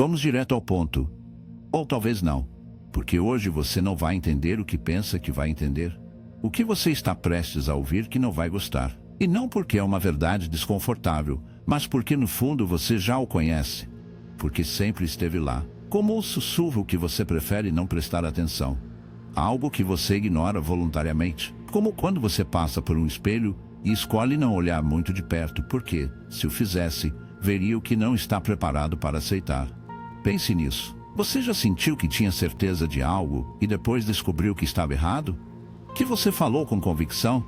Vamos direto ao ponto. Ou talvez não. Porque hoje você não vai entender o que pensa que vai entender. O que você está prestes a ouvir que não vai gostar. E não porque é uma verdade desconfortável, mas porque no fundo você já o conhece. Porque sempre esteve lá. Como o sussurro que você prefere não prestar atenção. Algo que você ignora voluntariamente. Como quando você passa por um espelho e escolhe não olhar muito de perto porque, se o fizesse, veria o que não está preparado para aceitar. Pense nisso. Você já sentiu que tinha certeza de algo e depois descobriu que estava errado? Que você falou com convicção?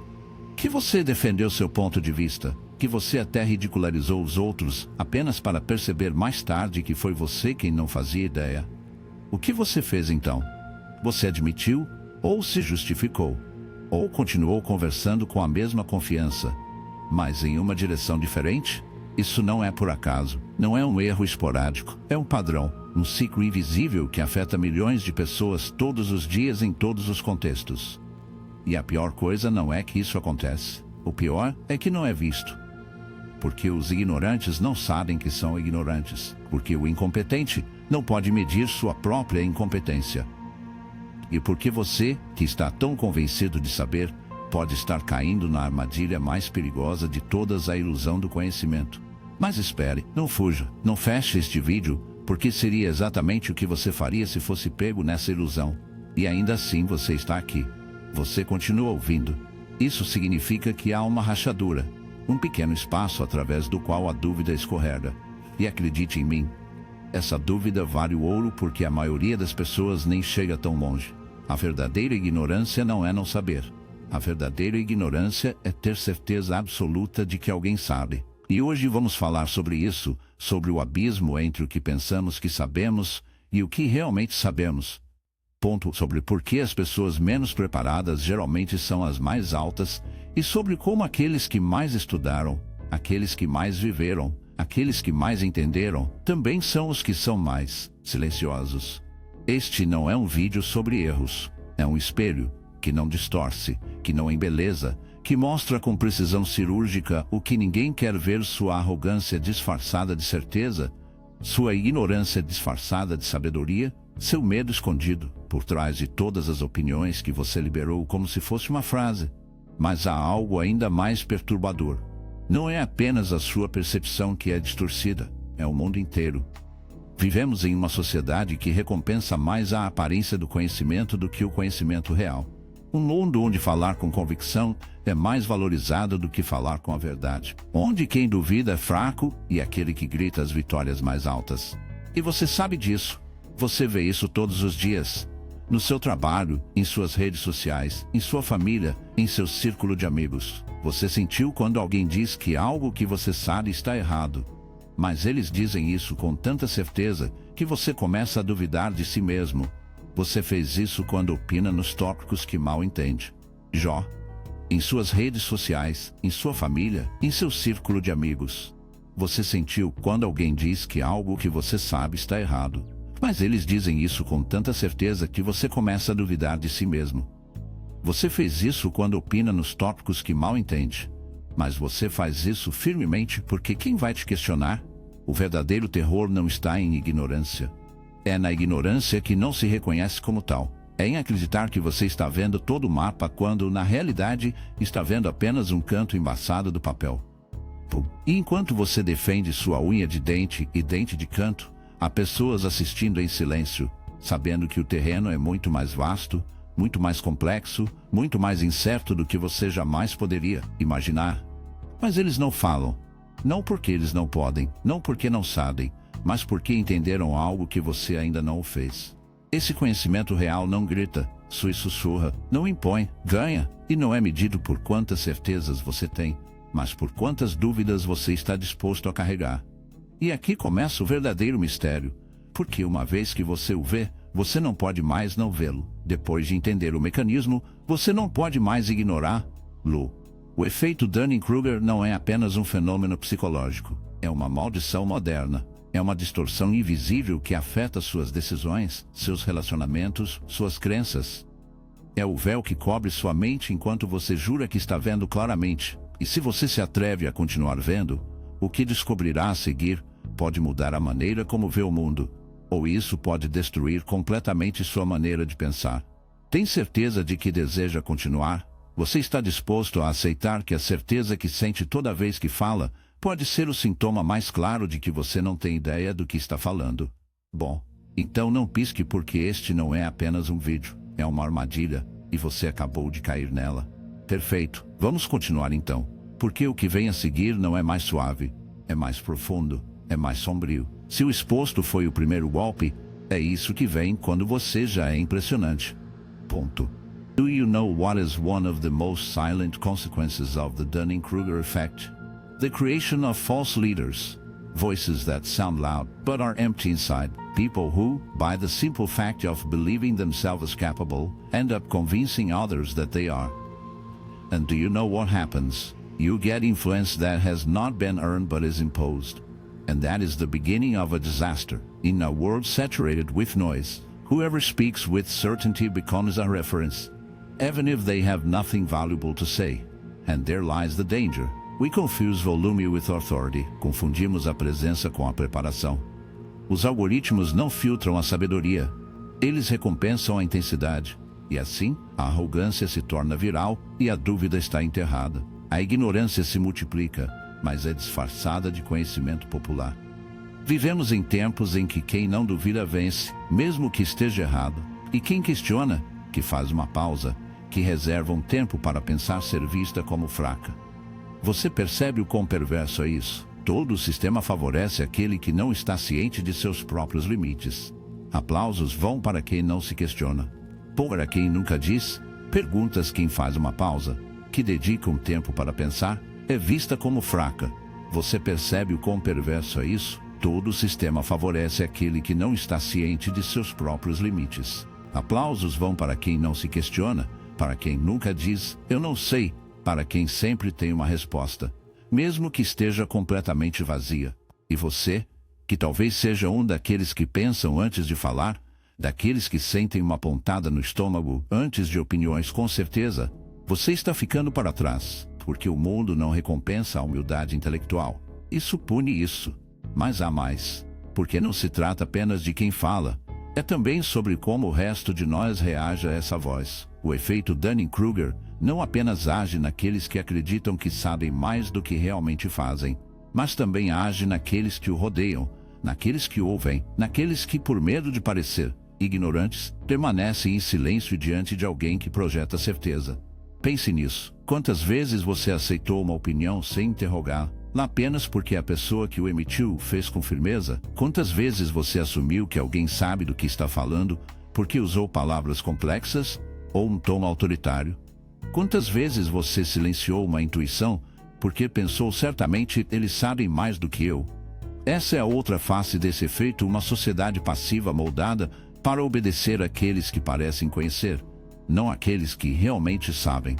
Que você defendeu seu ponto de vista? Que você até ridicularizou os outros apenas para perceber mais tarde que foi você quem não fazia ideia? O que você fez então? Você admitiu ou se justificou? Ou continuou conversando com a mesma confiança, mas em uma direção diferente? Isso não é por acaso, não é um erro esporádico, é um padrão, um ciclo invisível que afeta milhões de pessoas todos os dias em todos os contextos. E a pior coisa não é que isso acontece, o pior é que não é visto. Porque os ignorantes não sabem que são ignorantes, porque o incompetente não pode medir sua própria incompetência. E porque você, que está tão convencido de saber, pode estar caindo na armadilha mais perigosa de todas, a ilusão do conhecimento. Mas espere, não fuja, não feche este vídeo, porque seria exatamente o que você faria se fosse pego nessa ilusão. E ainda assim você está aqui. Você continua ouvindo. Isso significa que há uma rachadura, um pequeno espaço através do qual a dúvida escorrega. E acredite em mim, essa dúvida vale o ouro porque a maioria das pessoas nem chega tão longe. A verdadeira ignorância não é não saber. A verdadeira ignorância é ter certeza absoluta de que alguém sabe. E hoje vamos falar sobre isso, sobre o abismo entre o que pensamos que sabemos e o que realmente sabemos. Ponto sobre por que as pessoas menos preparadas geralmente são as mais altas e sobre como aqueles que mais estudaram, aqueles que mais viveram, aqueles que mais entenderam, também são os que são mais silenciosos. Este não é um vídeo sobre erros, é um espelho que não distorce, que não embeleza, que mostra com precisão cirúrgica o que ninguém quer ver: sua arrogância disfarçada de certeza, sua ignorância disfarçada de sabedoria, seu medo escondido por trás de todas as opiniões que você liberou como se fosse uma frase. Mas há algo ainda mais perturbador. Não é apenas a sua percepção que é distorcida, é o mundo inteiro. Vivemos em uma sociedade que recompensa mais a aparência do conhecimento do que o conhecimento real. Um mundo onde falar com convicção é mais valorizado do que falar com a verdade. Onde quem duvida é fraco e aquele que grita as vitórias mais altas. E você sabe disso. Você vê isso todos os dias. No seu trabalho, em suas redes sociais, em sua família, em seu círculo de amigos. Você sentiu quando alguém diz que algo que você sabe está errado. Mas eles dizem isso com tanta certeza que você começa a duvidar de si mesmo. Você fez isso quando opina nos tópicos que mal entende. Jó. Em suas redes sociais, em sua família, em seu círculo de amigos. Você sentiu quando alguém diz que algo que você sabe está errado. Mas eles dizem isso com tanta certeza que você começa a duvidar de si mesmo. Você fez isso quando opina nos tópicos que mal entende. Mas você faz isso firmemente porque quem vai te questionar? O verdadeiro terror não está em ignorância. É na ignorância que não se reconhece como tal. É em acreditar que você está vendo todo o mapa quando, na realidade, está vendo apenas um canto embaçado do papel. E enquanto você defende sua unha de dente e dente de canto, há pessoas assistindo em silêncio, sabendo que o terreno é muito mais vasto, muito mais complexo, muito mais incerto do que você jamais poderia imaginar. Mas eles não falam. Não porque eles não podem, não porque não sabem, mas porque entenderam algo que você ainda não o fez. Esse conhecimento real não grita, sussurra, não impõe, ganha, e não é medido por quantas certezas você tem, mas por quantas dúvidas você está disposto a carregar. E aqui começa o verdadeiro mistério, porque uma vez que você o vê, você não pode mais não vê-lo. Depois de entender o mecanismo, você não pode mais ignorá-lo. O efeito Dunning-Kruger não é apenas um fenômeno psicológico, é uma maldição moderna. É uma distorção invisível que afeta suas decisões, seus relacionamentos, suas crenças. É o véu que cobre sua mente enquanto você jura que está vendo claramente. E se você se atreve a continuar vendo, o que descobrirá a seguir pode mudar a maneira como vê o mundo. ou isso pode destruir completamente sua maneira de pensar. Tem certeza de que deseja continuar? Você está disposto a aceitar que a certeza que sente toda vez que fala pode ser o sintoma mais claro de que você não tem ideia do que está falando? Bom, então não pisque, porque este não é apenas um vídeo, é uma armadilha, e você acabou de cair nela. Perfeito, vamos continuar então, porque o que vem a seguir não é mais suave, é mais profundo, é mais sombrio. Se o exposto foi o primeiro golpe, é isso que vem quando você já é impressionante. Ponto. Do you know what is one of the most silent consequences of the Dunning-Kruger effect? The creation of false leaders. Voices that sound loud, but are empty inside. People who, by the simple fact of believing themselves capable, end up convincing others that they are. And do you know what happens? You get influence that has not been earned but is imposed. And that is the beginning of a disaster. In a world saturated with noise, whoever speaks with certainty becomes a reference, even if they have nothing valuable to say. And there lies the danger. We confuse volume with authority. Confundimos a presença com a preparação. Os algoritmos não filtram a sabedoria. Eles recompensam a intensidade. E assim, a arrogância se torna viral e a dúvida está enterrada. A ignorância se multiplica, mas é disfarçada de conhecimento popular. Vivemos em tempos em que quem não duvida vence, mesmo que esteja errado. E quem questiona, que faz uma pausa, que reserva um tempo para pensar, ser vista como fraca. Você percebe o quão perverso é isso? Todo o sistema favorece aquele que não está ciente de seus próprios limites. Aplausos vão para quem não se questiona. Para quem nunca diz, perguntas quem faz uma pausa, que dedica um tempo para pensar, é vista como fraca. Você percebe o quão perverso é isso? Todo o sistema favorece aquele que não está ciente de seus próprios limites. Aplausos vão para quem não se questiona, para quem nunca diz, eu não sei, para quem sempre tem uma resposta, mesmo que esteja completamente vazia. E você, que talvez seja um daqueles que pensam antes de falar, daqueles que sentem uma pontada no estômago antes de opiniões, com certeza, você está ficando para trás, porque o mundo não recompensa a humildade intelectual. Isso pune isso. Mas há mais, porque não se trata apenas de quem fala, é também sobre como o resto de nós reage a essa voz. O efeito Dunning-Kruger não apenas age naqueles que acreditam que sabem mais do que realmente fazem, mas também age naqueles que o rodeiam, naqueles que ouvem, naqueles que, por medo de parecer ignorantes, permanecem em silêncio diante de alguém que projeta certeza. Pense nisso. Quantas vezes você aceitou uma opinião sem interrogar, apenas porque a pessoa que o emitiu fez com firmeza? Quantas vezes você assumiu que alguém sabe do que está falando porque usou palavras complexas ou um tom autoritário? Quantas vezes você silenciou uma intuição porque pensou certamente eles sabem mais do que eu? Essa é a outra face desse efeito, uma sociedade passiva moldada para obedecer àqueles que parecem conhecer, não àqueles que realmente sabem.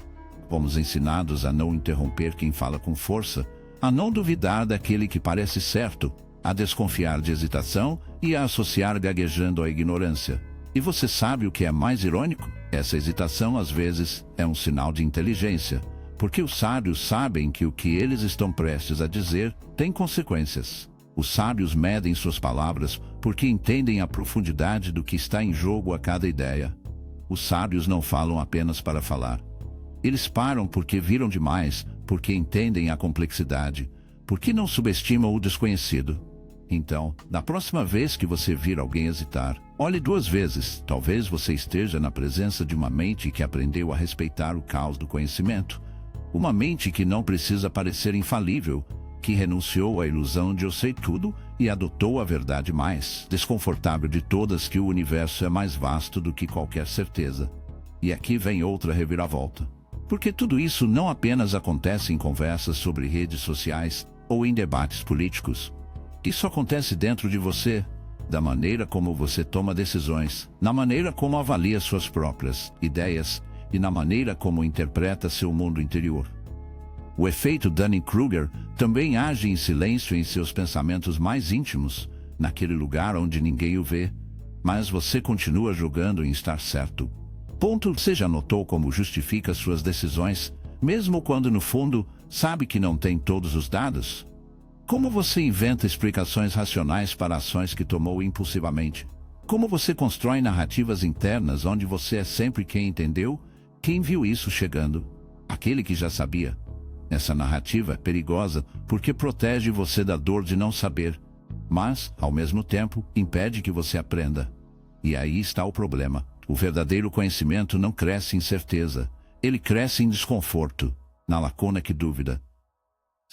Fomos ensinados a não interromper quem fala com força, a não duvidar daquele que parece certo, a desconfiar de hesitação e a associar gaguejando à ignorância. E você sabe o que é mais irônico? Essa hesitação às vezes é um sinal de inteligência, porque os sábios sabem que o que eles estão prestes a dizer tem consequências. Os sábios medem suas palavras porque entendem a profundidade do que está em jogo a cada ideia. Os sábios não falam apenas para falar. Eles param porque viram demais, porque entendem a complexidade, porque não subestimam o desconhecido. Então, da próxima vez que você vir alguém hesitar, olhe duas vezes. Talvez você esteja na presença de uma mente que aprendeu a respeitar o caos do conhecimento. Uma mente que não precisa parecer infalível, que renunciou à ilusão de eu sei tudo e adotou a verdade mais desconfortável de todas, que o universo é mais vasto do que qualquer certeza. E aqui vem outra reviravolta. Porque tudo isso não apenas acontece em conversas sobre redes sociais ou em debates políticos. Isso acontece dentro de você, da maneira como você toma decisões, na maneira como avalia suas próprias ideias e na maneira como interpreta seu mundo interior. O efeito Dunning-Kruger também age em silêncio em seus pensamentos mais íntimos, naquele lugar onde ninguém o vê, mas você continua julgando em estar certo. Você já notou como justifica suas decisões, mesmo quando no fundo sabe que não tem todos os dados? Como você inventa explicações racionais para ações que tomou impulsivamente? Como você constrói narrativas internas onde você é sempre quem entendeu, quem viu isso chegando, aquele que já sabia? Essa narrativa é perigosa porque protege você da dor de não saber, mas, ao mesmo tempo, impede que você aprenda. E aí está o problema. O verdadeiro conhecimento não cresce em certeza. Ele cresce em desconforto, na lacuna que duvida.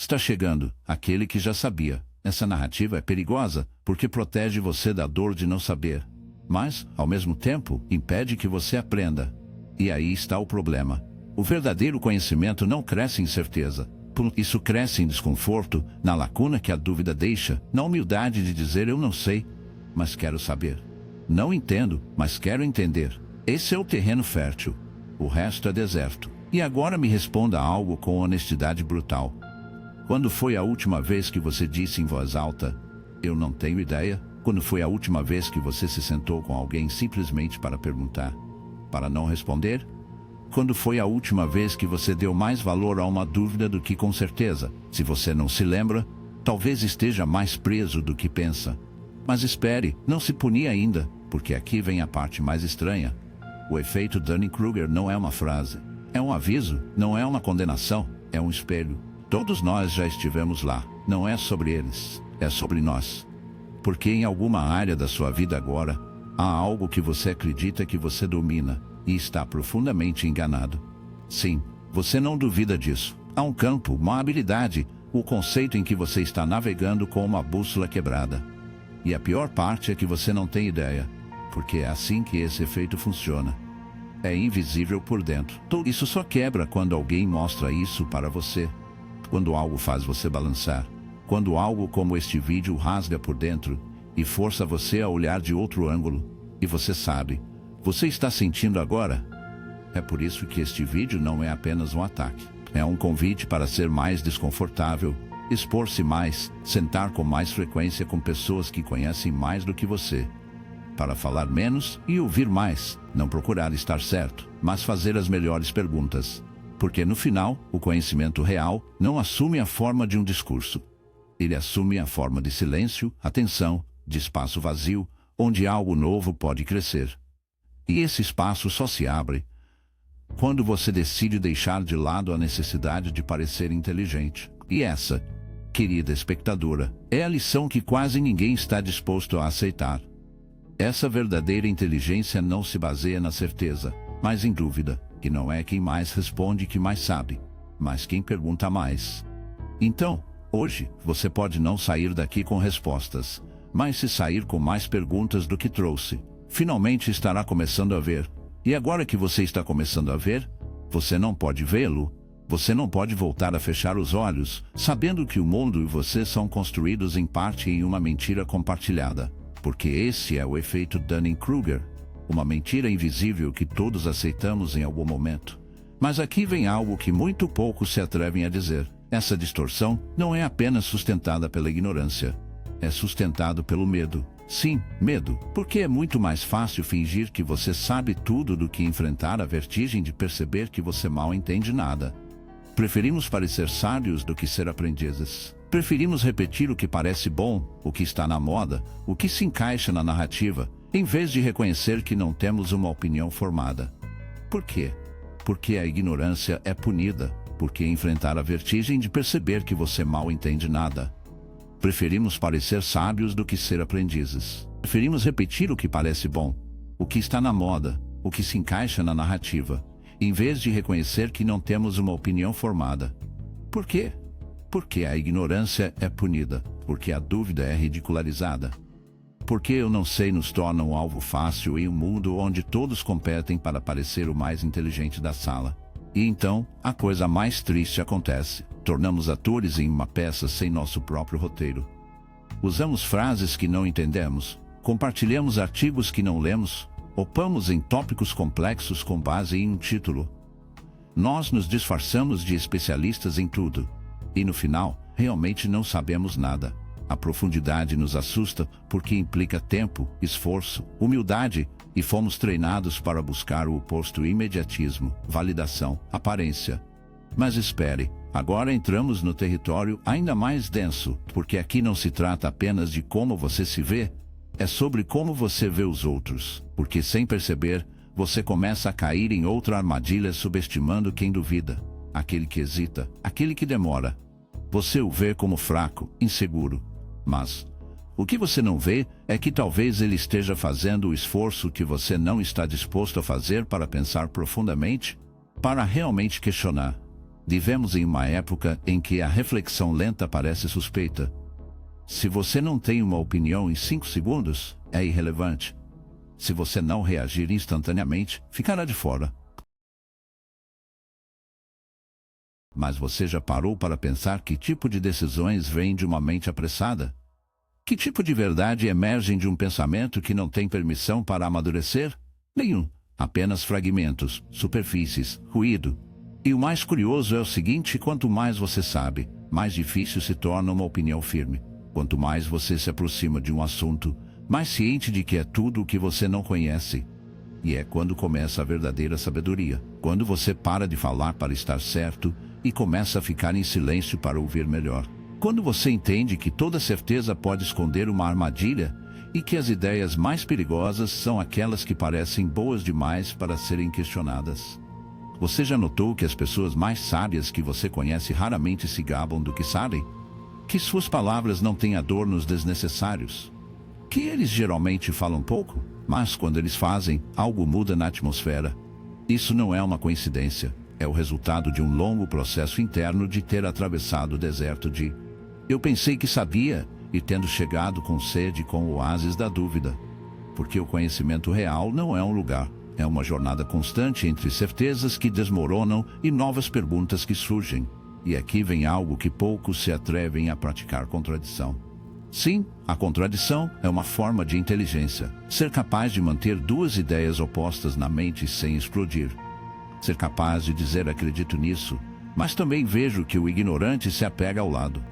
Está chegando aquele que já sabia. Essa narrativa é perigosa porque protege você da dor de não saber, mas, ao mesmo tempo, impede que você aprenda. E aí está o problema. O verdadeiro conhecimento não cresce em certeza. Isso cresce em desconforto, na lacuna que a dúvida deixa, na humildade de dizer eu não sei, mas quero saber. Não entendo, mas quero entender. Esse é o terreno fértil. O resto é deserto. E agora me responda algo com honestidade brutal. Quando foi a última vez que você disse em voz alta, eu não tenho ideia? Quando foi a última vez que você se sentou com alguém simplesmente para perguntar, para não responder? Quando foi a última vez que você deu mais valor a uma dúvida do que com certeza? Se você não se lembra, talvez esteja mais preso do que pensa. Mas espere, não se punir ainda, porque aqui vem a parte mais estranha. O efeito Dunning-Kruger não é uma frase. É um aviso, não é uma condenação, é um espelho. Todos nós já estivemos lá. Não é sobre eles, é sobre nós. Porque em alguma área da sua vida agora, há algo que você acredita que você domina e está profundamente enganado. Sim, você não duvida disso. Há um campo, uma habilidade, o conceito em que você está navegando com uma bússola quebrada. E a pior parte é que você não tem ideia, porque é assim que esse efeito funciona. É invisível por dentro. Isso só quebra quando alguém mostra isso para você. Quando algo faz você balançar. Quando algo como este vídeo rasga por dentro e força você a olhar de outro ângulo. E você sabe. Você está sentindo agora? É por isso que este vídeo não é apenas um ataque. É um convite para ser mais desconfortável, expor-se mais, sentar com mais frequência com pessoas que conhecem mais do que você. Para falar menos e ouvir mais, não procurar estar certo, mas fazer as melhores perguntas. Porque no final, o conhecimento real não assume a forma de um discurso. Ele assume a forma de silêncio, atenção, de espaço vazio, onde algo novo pode crescer. E esse espaço só se abre quando você decide deixar de lado a necessidade de parecer inteligente. E essa, querida espectadora, é a lição que quase ninguém está disposto a aceitar. Essa verdadeira inteligência não se baseia na certeza, mas em dúvida, que não é quem mais responde que mais sabe, mas quem pergunta mais. Então, hoje, você pode não sair daqui com respostas, mas se sair com mais perguntas do que trouxe, finalmente estará começando a ver. E agora que você está começando a ver, você não pode vê-lo. Você não pode voltar a fechar os olhos, sabendo que o mundo e você são construídos em parte em uma mentira compartilhada. Porque esse é o efeito Dunning-Kruger, uma mentira invisível que todos aceitamos em algum momento. Mas aqui vem algo que muito poucos se atrevem a dizer. Essa distorção não é apenas sustentada pela ignorância. É sustentado pelo medo. Sim, medo, porque é muito mais fácil fingir que você sabe tudo do que enfrentar a vertigem de perceber que você mal entende nada. Preferimos parecer sábios do que ser aprendizes. Preferimos repetir o que parece bom, o que está na moda, o que se encaixa na narrativa, em vez de reconhecer que não temos uma opinião formada. Por quê? Porque a ignorância é punida, porque enfrentar a vertigem de perceber que você mal entende nada. Preferimos parecer sábios do que ser aprendizes. Preferimos repetir o que parece bom, o que está na moda, o que se encaixa na narrativa, em vez de reconhecer que não temos uma opinião formada. Por quê? Porque a ignorância é punida, porque a dúvida é ridicularizada. Porque eu não sei nos torna um alvo fácil em um mundo onde todos competem para parecer o mais inteligente da sala. E então, a coisa mais triste acontece. Tornamos atores em uma peça sem nosso próprio roteiro. Usamos frases que não entendemos, compartilhamos artigos que não lemos, opamos em tópicos complexos com base em um título. Nós nos disfarçamos de especialistas em tudo. E no final, realmente não sabemos nada. A profundidade nos assusta porque implica tempo, esforço, humildade, e fomos treinados para buscar o oposto: imediatismo, validação, aparência. Mas espere, Agora entramos no território ainda mais denso, porque aqui não se trata apenas de como você se vê, é sobre como você vê os outros, porque sem perceber, você começa a cair em outra armadilha subestimando quem duvida, aquele que hesita, aquele que demora. Você o vê como fraco, inseguro, mas o que você não vê é que talvez ele esteja fazendo o esforço que você não está disposto a fazer para pensar profundamente, para realmente questionar. Vivemos em uma época em que a reflexão lenta parece suspeita. Se você não tem uma opinião em 5 segundos, é irrelevante. Se você não reagir instantaneamente, ficará de fora. Mas você já parou para pensar que tipo de decisões vêm de uma mente apressada? Que tipo de verdade emergem de um pensamento que não tem permissão para amadurecer? Nenhum. Apenas fragmentos, superfícies, ruído. E o mais curioso é o seguinte: quanto mais você sabe, mais difícil se torna uma opinião firme. Quanto mais você se aproxima de um assunto, mais ciente de que é tudo o que você não conhece. E é quando começa a verdadeira sabedoria. Quando você para de falar para estar certo e começa a ficar em silêncio para ouvir melhor. Quando você entende que toda certeza pode esconder uma armadilha e que as ideias mais perigosas são aquelas que parecem boas demais para serem questionadas. Você já notou que as pessoas mais sábias que você conhece raramente se gabam do que sabem? Que suas palavras não têm adornos desnecessários? Que eles geralmente falam pouco, mas quando eles fazem, algo muda na atmosfera. Isso não é uma coincidência, é o resultado de um longo processo interno de ter atravessado o deserto de "eu pensei que sabia", e tendo chegado com sede com o oásis da dúvida. Porque o conhecimento real não é um lugar, é uma jornada constante entre certezas que desmoronam e novas perguntas que surgem. E aqui vem algo que poucos se atrevem a praticar: contradição. Sim, a contradição é uma forma de inteligência. Ser capaz de manter 2 ideias opostas na mente sem explodir. Ser capaz de dizer "acredito nisso", mas também vejo que o ignorante se apega ao lado.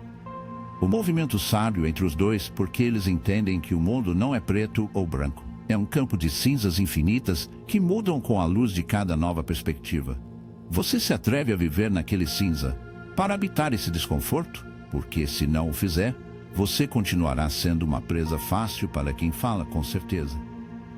O movimento sábio entre os dois, porque eles entendem que o mundo não é preto ou branco. É um campo de cinzas infinitas que mudam com a luz de cada nova perspectiva. Você se atreve a viver naquele cinza para habitar esse desconforto? Porque se não o fizer, você continuará sendo uma presa fácil para quem fala com certeza.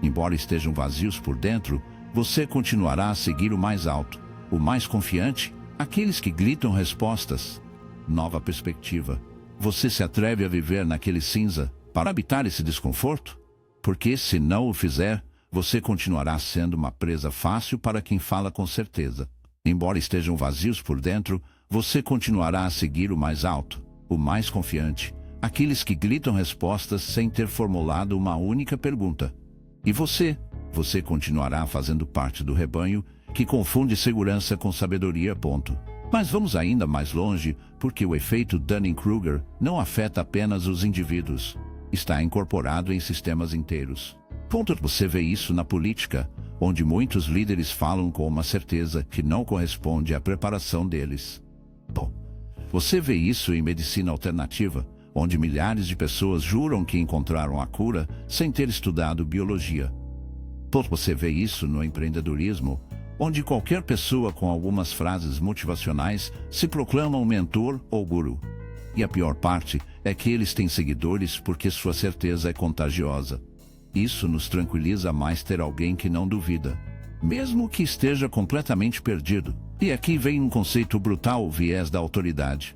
Embora estejam vazios por dentro, você continuará a seguir o mais alto, o mais confiante, aqueles que gritam respostas. Nova perspectiva. Você se atreve a viver naquele cinza para habitar esse desconforto? Porque se não o fizer, você continuará sendo uma presa fácil para quem fala com certeza. Embora estejam vazios por dentro, você continuará a seguir o mais alto, o mais confiante, aqueles que gritam respostas sem ter formulado uma única pergunta. E você continuará fazendo parte do rebanho que confunde segurança com sabedoria. Ponto. Mas vamos ainda mais longe, porque o efeito Dunning-Kruger não afeta apenas os indivíduos. Está incorporado em sistemas inteiros. Ponto. Você vê isso na política, onde muitos líderes falam com uma certeza que não corresponde à preparação deles. Bom, você vê isso em medicina alternativa, onde milhares de pessoas juram que encontraram a cura sem ter estudado biologia. Você vê isso no empreendedorismo, onde qualquer pessoa com algumas frases motivacionais se proclama um mentor ou guru. E a pior parte é que eles têm seguidores porque sua certeza é contagiosa. Isso nos tranquiliza mais ter alguém que não duvida, mesmo que esteja completamente perdido. E aqui vem um conceito brutal: o viés da autoridade.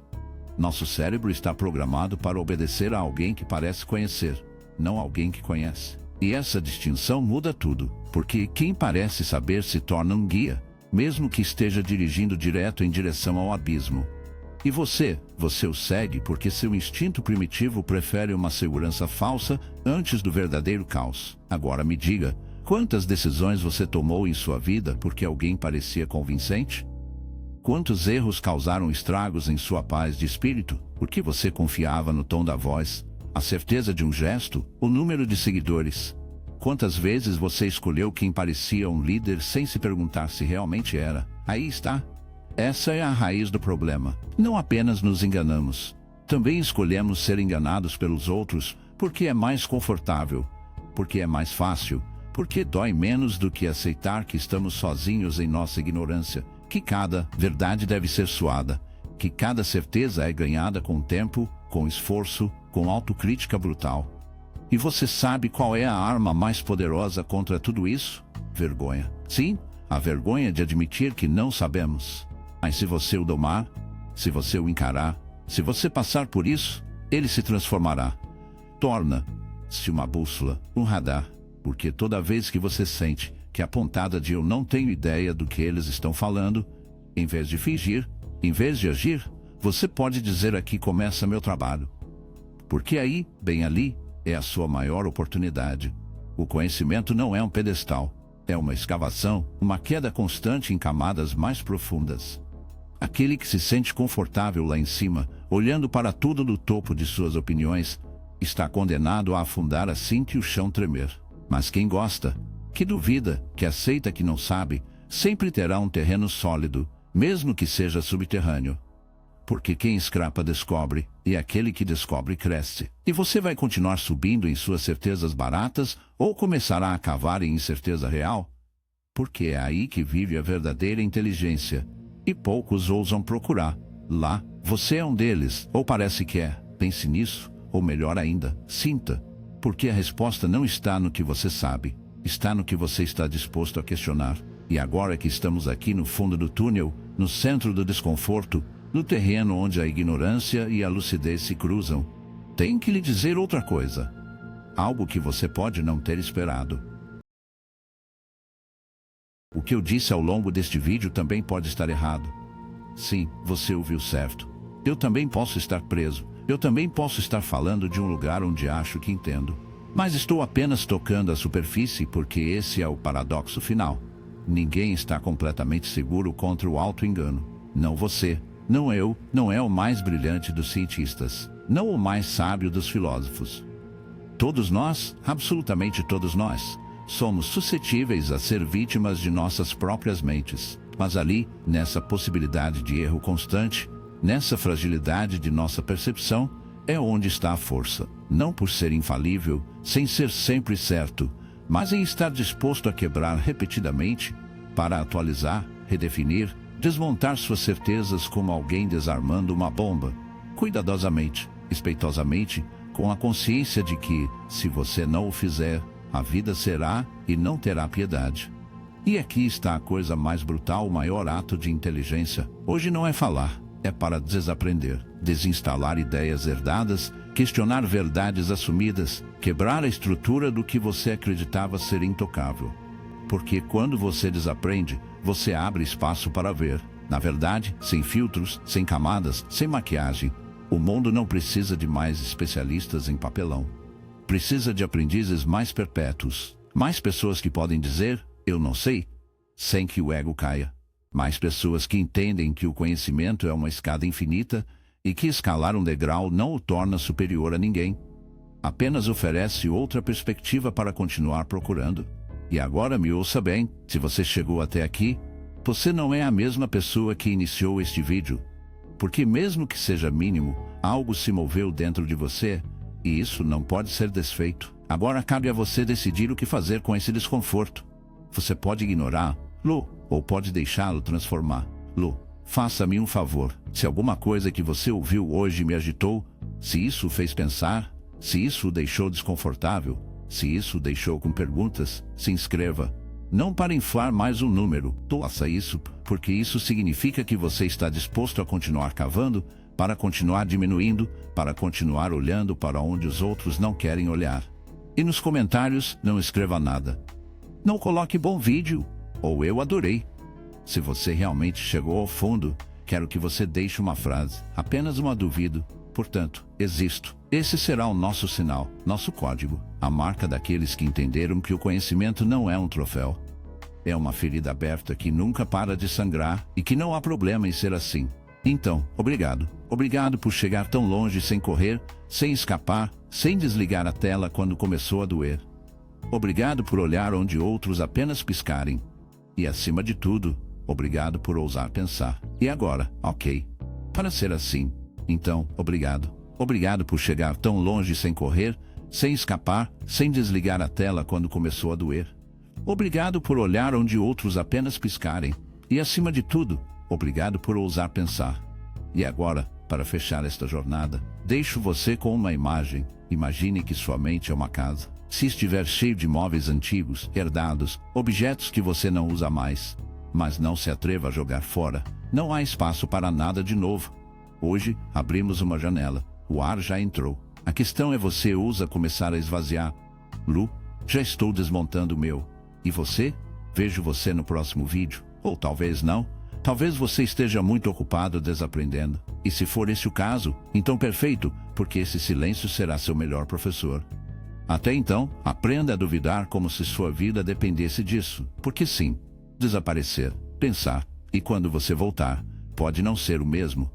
Nosso cérebro está programado para obedecer a alguém que parece conhecer, não alguém que conhece. E essa distinção muda tudo, porque quem parece saber se torna um guia, mesmo que esteja dirigindo direto em direção ao abismo. E você o segue porque seu instinto primitivo prefere uma segurança falsa antes do verdadeiro caos. Agora me diga, quantas decisões você tomou em sua vida porque alguém parecia convincente? Quantos erros causaram estragos em sua paz de espírito, porque você confiava no tom da voz, a certeza de um gesto, o número de seguidores? Quantas vezes você escolheu quem parecia um líder sem se perguntar se realmente era? Aí está. Essa é a raiz do problema. Não apenas nos enganamos, também escolhemos ser enganados pelos outros porque é mais confortável, porque é mais fácil, porque dói menos do que aceitar que estamos sozinhos em nossa ignorância, que cada verdade deve ser suada, que cada certeza é ganhada com tempo, com esforço, com autocrítica brutal. E você sabe qual é a arma mais poderosa contra tudo isso? Vergonha. Sim, a vergonha de admitir que não sabemos. Mas se você o domar, se você o encarar, se você passar por isso, ele se transformará. Torna-se uma bússola, um radar, porque toda vez que você sente que a pontada de eu não tenho ideia do que eles estão falando, em vez de fingir, em vez de agir, você pode dizer: aqui começa meu trabalho. Porque aí, bem ali, é a sua maior oportunidade. O conhecimento não é um pedestal, é uma escavação, uma queda constante em camadas mais profundas. Aquele que se sente confortável lá em cima, olhando para tudo do topo de suas opiniões, está condenado a afundar assim que o chão tremer. Mas quem gosta, que duvida, que aceita que não sabe, sempre terá um terreno sólido, mesmo que seja subterrâneo. Porque quem escrapa descobre, e aquele que descobre cresce. E você vai continuar subindo em suas certezas baratas ou começará a cavar em incerteza real? Porque é aí que vive a verdadeira inteligência. E poucos ousam procurar. Lá, você é um deles, ou parece que é. Pense nisso, ou melhor ainda, sinta. Porque a resposta não está no que você sabe, está no que você está disposto a questionar. E agora que estamos aqui no fundo do túnel, no centro do desconforto, no terreno onde a ignorância e a lucidez se cruzam, tenho que lhe dizer outra coisa. Algo que você pode não ter esperado. O que eu disse ao longo deste vídeo também pode estar errado. Sim, você ouviu certo. Eu também posso estar preso. Eu também posso estar falando de um lugar onde acho que entendo. Mas estou apenas tocando a superfície porque esse é o paradoxo final. Ninguém está completamente seguro contra o auto-engano. Não você, não eu, não é o mais brilhante dos cientistas, não o mais sábio dos filósofos. Todos nós, absolutamente todos nós, somos suscetíveis a ser vítimas de nossas próprias mentes. Mas ali, nessa possibilidade de erro constante, nessa fragilidade de nossa percepção, é onde está a força. Não por ser infalível, sem ser sempre certo, mas em estar disposto a quebrar repetidamente, para atualizar, redefinir, desmontar suas certezas como alguém desarmando uma bomba, cuidadosamente, respeitosamente, com a consciência de que, se você não o fizer, a vida será e não terá piedade. E aqui está a coisa mais brutal, o maior ato de inteligência. Hoje não é falar, é para desaprender, desinstalar ideias herdadas, questionar verdades assumidas, quebrar a estrutura do que você acreditava ser intocável. Porque quando você desaprende, você abre espaço para ver. Na verdade, sem filtros, sem camadas, sem maquiagem, o mundo não precisa de mais especialistas em papelão. Precisa de aprendizes mais perpétuos, mais pessoas que podem dizer, eu não sei, sem que o ego caia. Mais pessoas que entendem que o conhecimento é uma escada infinita e que escalar um degrau não o torna superior a ninguém. Apenas oferece outra perspectiva para continuar procurando. E agora me ouça bem, se você chegou até aqui, você não é a mesma pessoa que iniciou este vídeo. Porque mesmo que seja mínimo, algo se moveu dentro de você, e isso não pode ser desfeito. Agora cabe a você decidir o que fazer com esse desconforto. Você pode ignorá-lo, ou pode deixá-lo transformá-lo. Faça-me um favor, se alguma coisa que você ouviu hoje me agitou, se isso o fez pensar, se isso o deixou desconfortável, se isso o deixou com perguntas, se inscreva. Não para inflar mais um número, faça isso, porque isso significa que você está disposto a continuar cavando, para continuar diminuindo, para continuar olhando para onde os outros não querem olhar. E nos comentários, não escreva nada. Não coloque bom vídeo, ou eu adorei. Se você realmente chegou ao fundo, quero que você deixe uma frase, apenas uma duvido. Portanto, existo. Esse será o nosso sinal, nosso código, a marca daqueles que entenderam que o conhecimento não é um troféu. É uma ferida aberta que nunca para de sangrar e que não há problema em ser assim. Então, obrigado. Obrigado por chegar tão longe sem correr, sem escapar, sem desligar a tela quando começou a doer. Obrigado por olhar onde outros apenas piscarem. E acima de tudo, obrigado por ousar pensar. E agora, ok. Para ser assim, então, obrigado. Obrigado por chegar tão longe sem correr, sem escapar, sem desligar a tela quando começou a doer. Obrigado por olhar onde outros apenas piscarem. E acima de tudo, obrigado por ousar pensar. E agora, para fechar esta jornada, deixo você com uma imagem. Imagine que sua mente é uma casa. Se estiver cheio de móveis antigos, herdados, objetos que você não usa mais, mas não se atreva a jogar fora, não há espaço para nada de novo. Hoje, abrimos uma janela. O ar já entrou. A questão é você ousa começar a esvaziar. Lu, já estou desmontando o meu. E você? Vejo você no próximo vídeo. Ou talvez não. Talvez você esteja muito ocupado desaprendendo. E se for esse o caso, então perfeito, porque esse silêncio será seu melhor professor. Até então, aprenda a duvidar como se sua vida dependesse disso. Porque sim, desaparecer, pensar, e quando você voltar, pode não ser o mesmo.